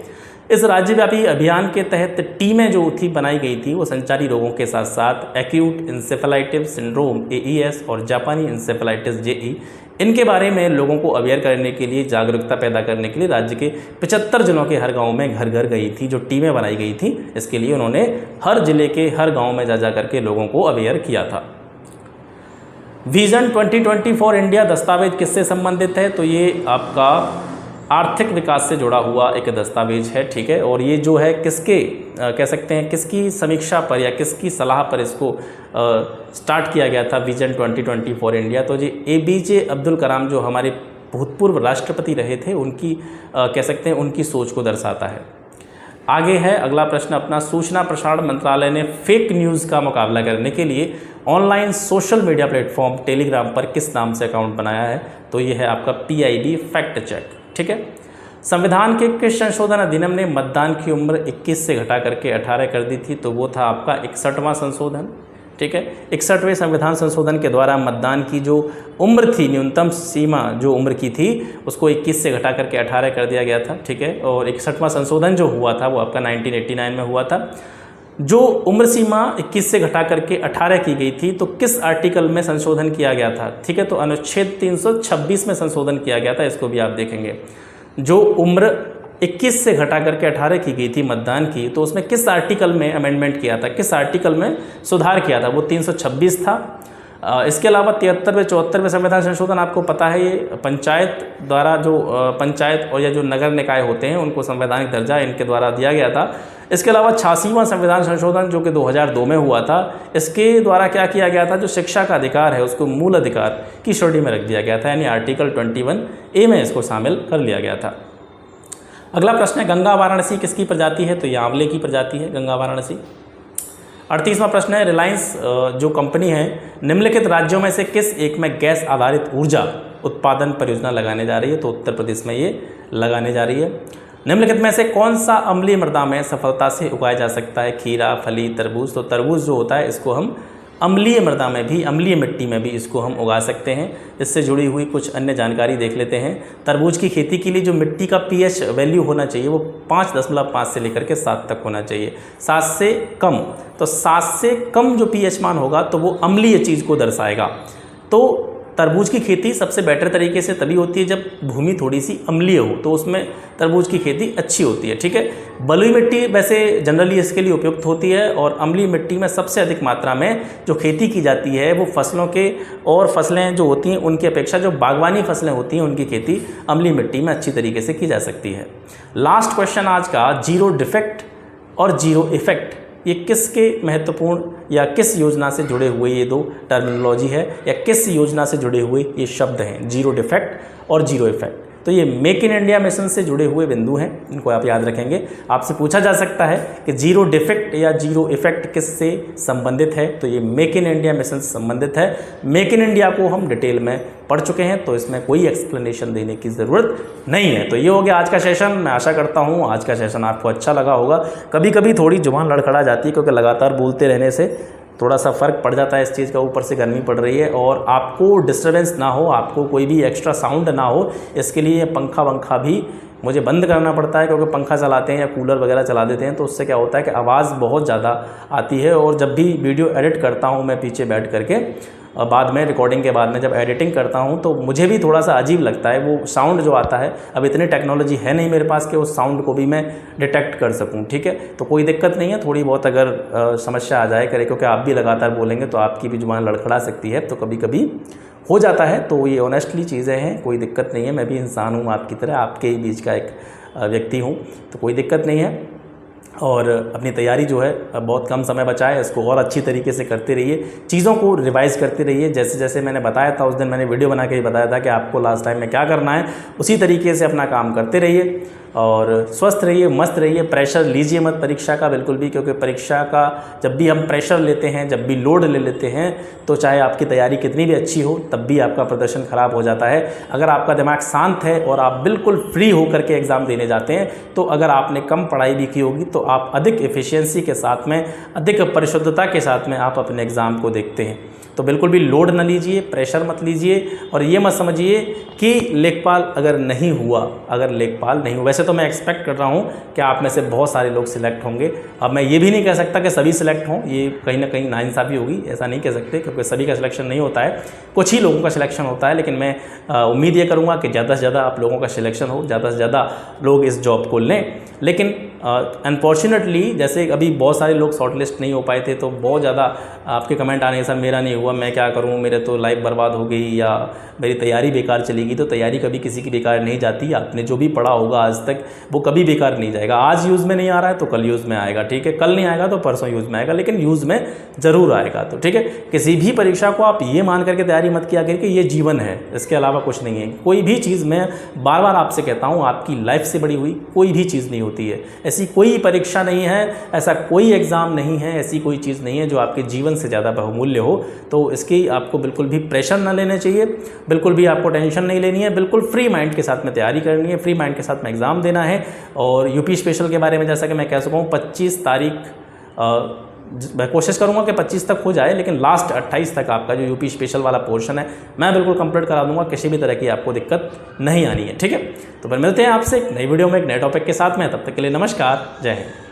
इस राज्यव्यापी अभियान के तहत टीमें जो थी बनाई गई थी वो संचारी रोगों के साथ साथ एक्यूट इंसेफेलाइटिस सिंड्रोम AES और जापानी इंसेफेलाइटिस JE, इनके बारे में लोगों को अवेयर करने के लिए, जागरूकता पैदा करने के लिए राज्य के 75 जिलों के हर गांव में घर घर गई थी, जो टीमें बनाई गई थी। इसके लिए उन्होंने हर जिले के हर गांव में जा करके लोगों को अवेयर किया था। विजन 2024 इंडिया दस्तावेज किससे संबंधित है? तो ये आपका आर्थिक विकास से जुड़ा हुआ एक दस्तावेज है। ठीक है, और ये जो है किसके कह सकते हैं किसकी समीक्षा पर या किसकी सलाह पर इसको स्टार्ट किया गया था, विजन 2024 इंडिया? तो जी APJ अब्दुल कलाम जो हमारे भूतपूर्व राष्ट्रपति रहे थे, उनकी कह सकते हैं उनकी सोच को दर्शाता है। आगे है अगला प्रश्न अपना, सूचना प्रसारण मंत्रालय ने फेक न्यूज़ का मुकाबला करने के लिए online social media platform Telegram पर किस नाम से अकाउंट बनाया है? तो ये है आपका PIB फैक्ट चेक। ठीक है। संविधान के किस संशोधन अधिनियम ने मतदान की उम्र 21 से घटा करके 18 कर दी थी? तो वो था आपका 61वां संशोधन। ठीक है। 61वें संविधान संशोधन के द्वारा मतदान की जो उम्र थी, न्यूनतम सीमा जो उम्र की थी, उसको 21 से घटा करके 18 कर दिया गया था। ठीक है। और 61वां संशोधन जो हुआ था वो आपका 1989 में हुआ था। जो उम्र सीमा 21 से घटा करके 18 की गई थी, तो किस आर्टिकल में संशोधन किया गया था? ठीक है। तो अनुच्छेद 326 में संशोधन किया गया था, इसको भी आप देखेंगे। जो उम्र 21 से घटा करके 18 की गई थी मतदान की, तो उसमें किस आर्टिकल में अमेंडमेंट किया था, किस आर्टिकल में सुधार किया था? वो 326 था। इसके अलावा 73वें 74वें संविधान संशोधन आपको पता है, ये पंचायत द्वारा जो पंचायत और या जो नगर निकाय होते हैं उनको संवैधानिक दर्जा इनके द्वारा दिया गया था। इसके अलावा 86वां संविधान संशोधन जो कि 2002 में हुआ था, इसके द्वारा क्या किया गया था? जो शिक्षा का अधिकार है उसको मूल अधिकार की श्रेणी में रख दिया गया था, यानी आर्टिकल 21A में इसको शामिल कर लिया गया था। अगला प्रश्न है, गंगा वाराणसी किसकी प्रजाति है? तो ये आंवले की प्रजाति है गंगा वाराणसी। 38वां प्रश्न है, रिलायंस जो कंपनी है निम्नलिखित राज्यों में से किस एक में गैस आधारित ऊर्जा उत्पादन परियोजना लगाने जा रही है? तो उत्तर प्रदेश में ये लगाने जा रही है। निम्नलिखित में से कौन सा अम्लीय मृदा में सफलता से उगाया जा सकता है? खीरा, फली, तरबूज। तो तरबूज जो होता है इसको हम अम्लीय मृदा में भी, अम्लीय मिट्टी में भी इसको हम उगा सकते हैं। इससे जुड़ी हुई कुछ अन्य जानकारी देख लेते हैं। तरबूज की खेती के लिए जो मिट्टी का pH वैल्यू होना चाहिए वो 5.5 से लेकर के 7 तक होना चाहिए, 7 से कम। तो 7 से कम जो pH मान होगा तो वो अम्लीय चीज़ को दर्शाएगा। तो तरबूज की खेती सबसे बेटर तरीके से तभी होती है जब भूमि थोड़ी सी अम्लीय हो, तो उसमें तरबूज की खेती अच्छी होती है। ठीक है। बलुई मिट्टी वैसे जनरली इसके लिए उपयुक्त होती है, और अम्लीय मिट्टी में सबसे अधिक मात्रा में जो खेती की जाती है वो फसलों के और फसलें जो होती हैं उनकी अपेक्षा जो बागवानी फसलें होती हैं उनकी खेती अम्लीय मिट्टी में अच्छी तरीके से की जा सकती है। लास्ट क्वेश्चन आज का, जीरो डिफेक्ट और जीरो इफेक्ट, ये किसके महत्वपूर्ण या किस योजना से जुड़े हुए ये दो टर्मिनोलॉजी है, या किस योजना से जुड़े हुए ये शब्द हैं, जीरो डिफेक्ट और जीरो इफेक्ट? तो ये मेक इन इंडिया मिशन से जुड़े हुए बिंदु हैं, इनको आप याद रखेंगे। आपसे पूछा जा सकता है कि जीरो डिफेक्ट या जीरो इफेक्ट किससे संबंधित है? तो ये मेक इन इंडिया मिशन से संबंधित है। मेक इन इंडिया को हम डिटेल में पढ़ चुके हैं, तो इसमें कोई एक्सप्लेनेशन देने की ज़रूरत नहीं है। तो ये हो गया आज का सेशन। मैं आशा करता हूँ आज का सेशन आपको अच्छा लगा होगा। कभी कभी थोड़ी जुबान लड़खड़ा जाती है क्योंकि लगातार बोलते रहने से थोड़ा सा फ़र्क पड़ जाता है इस चीज़ का। ऊपर से गर्मी पड़ रही है और आपको डिस्टर्बेंस ना हो, आपको कोई भी एक्स्ट्रा साउंड ना हो, इसके लिए पंखा वंखा भी मुझे बंद करना पड़ता है, क्योंकि पंखा चलाते हैं या कूलर वगैरह चला देते हैं तो उससे क्या होता है कि आवाज़ बहुत ज़्यादा आती है। और जब भी वीडियो एडिट करता हूँ मैं पीछे बैठ करके, बाद में रिकॉर्डिंग के बाद में जब एडिटिंग करता हूँ तो मुझे भी थोड़ा सा अजीब लगता है वो साउंड जो आता है। अब इतनी टेक्नोलॉजी है नहीं मेरे पास कि उस साउंड को भी मैं डिटेक्ट कर सकूँ। ठीक है। तो कोई दिक्कत नहीं है, थोड़ी बहुत अगर समस्या आ जाए करे, क्योंकि आप भी लगातार बोलेंगे तो आपकी भी जुबान लड़खड़ा सकती है, तो कभी कभी हो जाता है। तो ये ऑनेस्टली चीज़ें हैं, कोई दिक्कत नहीं है। मैं भी इंसान हूँ आपकी तरह, आपके ही बीच का एक व्यक्ति हूँ, तो कोई दिक्कत नहीं है। और अपनी तैयारी जो है बहुत कम समय बचा है, इसको और अच्छी तरीके से करते रहिए, चीज़ों को रिवाइज़ करते रहिए। जैसे जैसे मैंने बताया था उस दिन, मैंने वीडियो बना के ही बताया था कि आपको लास्ट टाइम में क्या करना है, उसी तरीके से अपना काम करते रहिए और स्वस्थ रहिए, मस्त रहिए। प्रेशर लीजिए मत परीक्षा का बिल्कुल भी, क्योंकि परीक्षा का जब भी हम प्रेशर लेते हैं, जब भी लोड ले लेते हैं, तो चाहे आपकी तैयारी कितनी भी अच्छी हो तब भी आपका प्रदर्शन खराब हो जाता है। अगर आपका दिमाग शांत है और आप बिल्कुल फ्री होकर के एग्ज़ाम देने जाते हैं, तो अगर आपने कम पढ़ाई भी की होगी तो आप अधिक एफिशिएंसी के साथ में, अधिक परिशुद्धता के साथ में आप अपने एग्ज़ाम को देखते हैं। तो बिल्कुल भी लोड न लीजिए, प्रेशर मत लीजिए, और ये मत समझिए कि लेखपाल अगर नहीं हुआ, अगर लेखपाल नहीं हुआ, वैसे तो मैं एक्सपेक्ट कर रहा हूँ कि आप में से बहुत सारे लोग सिलेक्ट होंगे। अब मैं ये भी नहीं कह सकता कि सभी सिलेक्ट हों, ये कहीं ना कहीं नाइंसाफ़ी होगी, ऐसा नहीं कह सकते, क्योंकि सभी का सिलेक्शन नहीं होता है, कुछ ही लोगों का सिलेक्शन होता है। लेकिन मैं उम्मीद ये करूँगा कि ज़्यादा से ज़्यादा आप लोगों का सिलेक्शन हो, ज़्यादा से ज़्यादा लोग इस जॉब को लें। लेकिन अनफॉर्चुनेटली जैसे अभी बहुत सारे लोग शॉर्टलिस्ट नहीं हो पाए थे, तो बहुत ज़्यादा आपके कमेंट आने सर मेरा नहीं हुआ, मैं क्या करूं, मेरे तो लाइफ बर्बाद हो गई या मेरी तैयारी बेकार चली गई। तो तैयारी कभी किसी की बेकार नहीं जाती। आपने जो भी पढ़ा होगा आज तक वो कभी बेकार नहीं जाएगा। आज यूज़ में नहीं आ रहा है तो कल यूज़ में आएगा, ठीक है। कल नहीं आएगा तो परसों यूज़ में आएगा, लेकिन यूज़ में ज़रूर आएगा। तो ठीक है, किसी भी परीक्षा को आप ये मान करके तैयारी मत किया करिए कि ये जीवन है, इसके अलावा कुछ नहीं है। कोई भी चीज़, मैं बार बार आपसे कहता हूँ, आपकी लाइफ से बड़ी हुई कोई भी चीज़ नहीं होती है। ऐसी कोई परीक्षा नहीं है, ऐसा कोई एग्ज़ाम नहीं है, ऐसी कोई चीज़ नहीं है जो आपके जीवन से ज़्यादा बहुमूल्य हो। तो इसकी आपको बिल्कुल भी प्रेशर ना लेना चाहिए, बिल्कुल भी आपको टेंशन नहीं लेनी है, बिल्कुल फ्री माइंड के साथ में तैयारी करनी है, फ्री माइंड के साथ में एग्ज़ाम देना है। और यूपी स्पेशल के बारे में जैसा कि मैं कह सकूँ 25 तारीख मैं कोशिश करूंगा कि 25 तक हो जाए, लेकिन लास्ट 28 तक आपका जो यूपी स्पेशल वाला पोर्शन है मैं बिल्कुल कंप्लीट करा दूंगा। किसी भी तरह की आपको दिक्कत नहीं आनी है, ठीक है। तो फिर मिलते हैं आपसे एक नई वीडियो में एक नए टॉपिक के साथ में। तब तक के लिए नमस्कार, जय हिंद।